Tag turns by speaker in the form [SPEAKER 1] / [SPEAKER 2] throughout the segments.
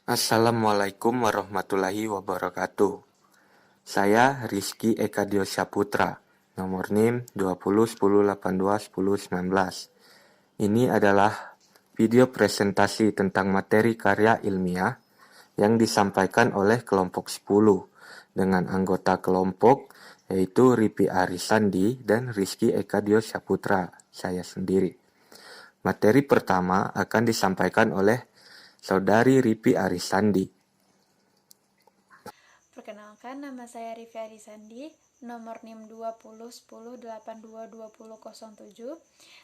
[SPEAKER 1] Assalamualaikum warahmatullahi wabarakatuh. Saya Rizky Eka Dio Saputra, nomor NIM 2010821019. Ini adalah video presentasi tentang materi karya ilmiah yang disampaikan oleh kelompok 10 dengan anggota kelompok yaitu Ripi Arisandi dan Rizky Eka Dio Saputra, saya sendiri. Materi pertama akan disampaikan oleh Saudari Ripi Arisandi.
[SPEAKER 2] Perkenalkan, nama saya Rifi Arisandi, nomor NIM 2010822007.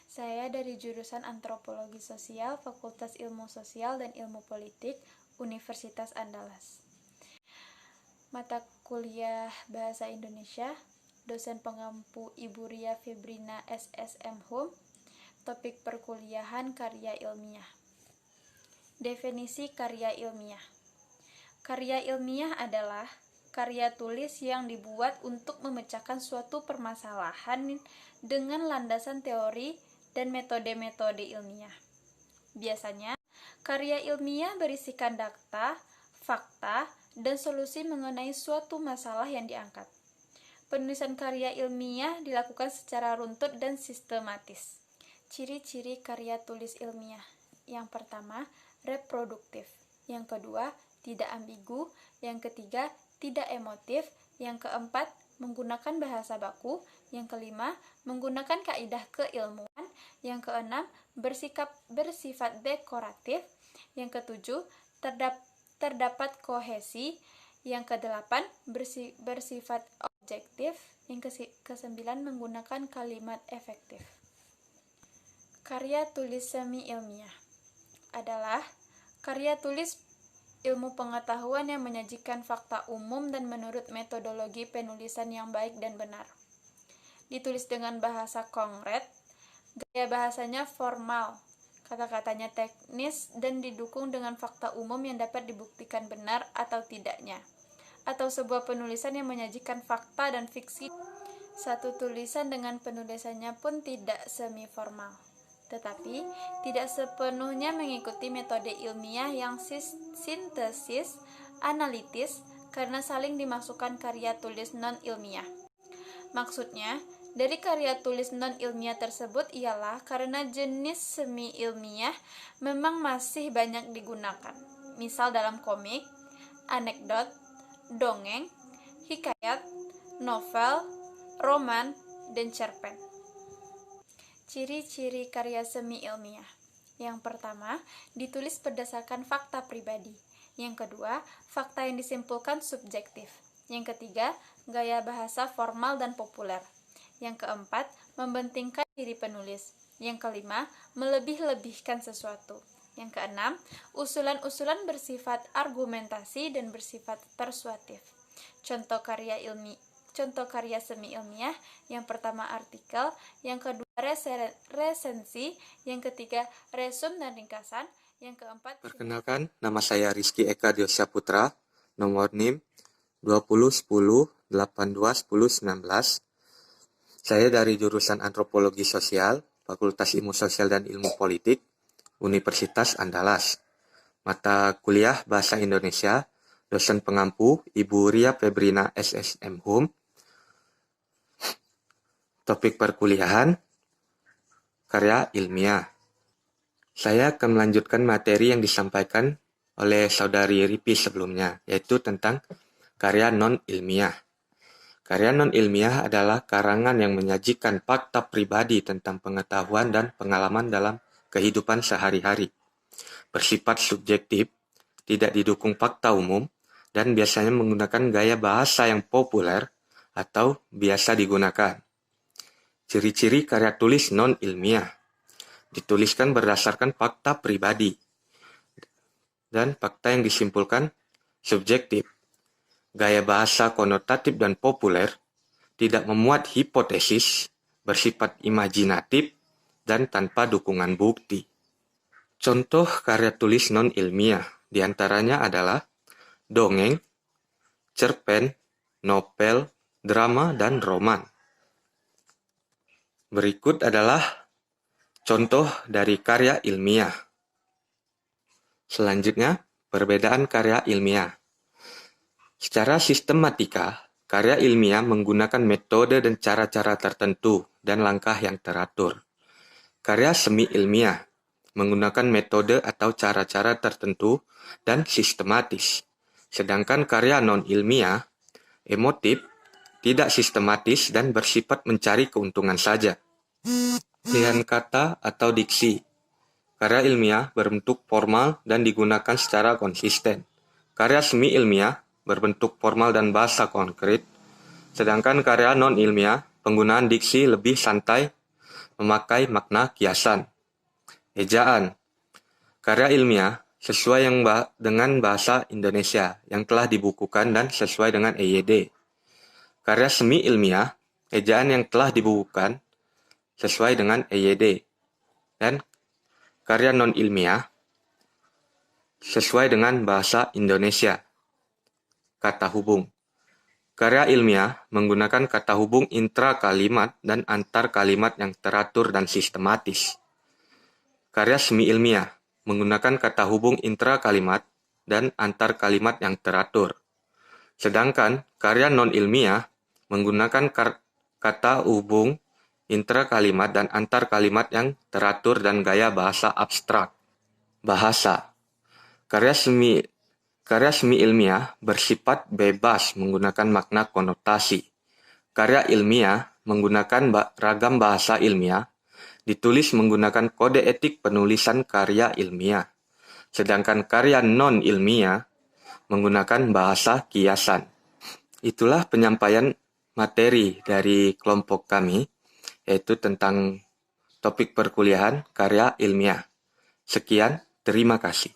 [SPEAKER 2] Saya dari jurusan Antropologi Sosial, Fakultas Ilmu Sosial dan Ilmu Politik, Universitas Andalas. Mata kuliah Bahasa Indonesia, dosen pengampu Ibu Ria Febrina SSM Hum, topik perkuliahan karya ilmiah. Definisi karya ilmiah. Karya ilmiah adalah karya tulis yang dibuat untuk memecahkan suatu permasalahan dengan landasan teori dan metode-metode ilmiah. Biasanya, karya ilmiah berisikan data, fakta, dan solusi mengenai suatu masalah yang diangkat. Penulisan karya ilmiah dilakukan secara runtut dan sistematis. Ciri-ciri karya tulis ilmiah. Yang pertama, reproduktif. Yang kedua, tidak ambigu. Yang ketiga, tidak emotif. Yang keempat, menggunakan bahasa baku. Yang kelima, menggunakan kaidah keilmuan. Yang keenam, bersifat dekoratif. Yang ketujuh, terdapat kohesi. Yang kedelapan, bersifat objektif. Yang kesembilan, menggunakan kalimat efektif. Karya tulis semi ilmiah adalah karya tulis ilmu pengetahuan yang menyajikan fakta umum dan menurut metodologi penulisan yang baik dan benar. Ditulis dengan bahasa konkret, gaya bahasanya formal, kata-katanya teknis dan didukung dengan fakta umum yang dapat dibuktikan benar atau tidaknya, atau sebuah penulisan yang menyajikan fakta dan fiksi. Satu tulisan dengan penulisannya pun tidak semi formal, tetapi tidak sepenuhnya mengikuti metode ilmiah yang sintesis, analitis, karena saling dimasukkan karya tulis non-ilmiah. Maksudnya, dari karya tulis non-ilmiah tersebut ialah karena jenis semi-ilmiah memang masih banyak digunakan, misal dalam komik, anekdot, dongeng, hikayat, novel, roman, dan cerpen. Ciri-ciri karya semi ilmiah. Yang pertama, ditulis berdasarkan fakta pribadi. Yang kedua, fakta yang disimpulkan subjektif. Yang ketiga, gaya bahasa formal dan populer. Yang keempat, membentingkan diri penulis. Yang kelima, melebih-lebihkan sesuatu. Yang keenam, usulan-usulan bersifat argumentasi dan bersifat persuatif. Contoh karya semi ilmiah, yang pertama artikel, yang kedua resensi, yang ketiga resum dan ringkasan, yang keempat.
[SPEAKER 1] Perkenalkan, nama saya Rizky Eka Dio Saputra, nomor NIM 2010821019. Saya dari jurusan Antropologi Sosial, Fakultas Ilmu Sosial dan Ilmu Politik, Universitas Andalas. Mata kuliah Bahasa Indonesia, dosen pengampu Ibu Ria Febrina SSM Hum. Topik perkuliahan, karya ilmiah. Saya akan melanjutkan materi yang disampaikan oleh Saudari Ripi sebelumnya, yaitu tentang karya non-ilmiah. Karya non-ilmiah adalah karangan yang menyajikan fakta pribadi tentang pengetahuan dan pengalaman dalam kehidupan sehari-hari. Bersifat subjektif, tidak didukung fakta umum, dan biasanya menggunakan gaya bahasa yang populer atau biasa digunakan. Ciri-ciri karya tulis non-ilmiah. Dituliskan berdasarkan fakta pribadi. Dan fakta yang disimpulkan subjektif. Gaya bahasa konotatif dan populer. Tidak memuat hipotesis, bersifat imajinatif, dan tanpa dukungan bukti. Contoh karya tulis non-ilmiah diantaranya adalah dongeng, cerpen, novel, drama, dan roman. Berikut adalah contoh dari karya ilmiah. Selanjutnya, Perbedaan karya ilmiah. Secara sistematika, karya ilmiah menggunakan metode dan cara-cara tertentu dan langkah yang teratur. Karya semi ilmiah menggunakan metode atau cara-cara tertentu dan sistematis. Sedangkan karya non-ilmiah, emotif, tidak sistematis dan bersifat mencari keuntungan saja. Pilihan kata atau diksi. Karya ilmiah berbentuk formal dan digunakan secara konsisten. Karya semi ilmiah berbentuk formal dan bahasa konkret, sedangkan karya non-ilmiah penggunaan diksi lebih santai, memakai makna kiasan. Ejaan. Karya ilmiah sesuai dengan bahasa Indonesia yang telah dibukukan dan sesuai dengan EYD. Karya semi ilmiah, ejaan yang telah dibukukan sesuai dengan EYD. Dan karya non-ilmiah sesuai dengan bahasa Indonesia. Kata hubung. Karya ilmiah menggunakan kata hubung intra kalimat dan antar kalimat yang teratur dan sistematis. Karya semi ilmiah menggunakan kata hubung intra kalimat dan antar kalimat yang teratur. Sedangkan karya non-ilmiah menggunakan kata hubung intra kalimat dan antar kalimat yang teratur dan gaya bahasa abstrak. Bahasa. Karya semi ilmiah bersifat bebas menggunakan makna konotasi. Karya ilmiah menggunakan ragam bahasa ilmiah, ditulis menggunakan kode etik penulisan karya ilmiah. Sedangkan karya non-ilmiah menggunakan bahasa kiasan. Itulah penyampaian materi dari kelompok kami, yaitu tentang topik perkuliahan karya ilmiah. Sekian, terima kasih.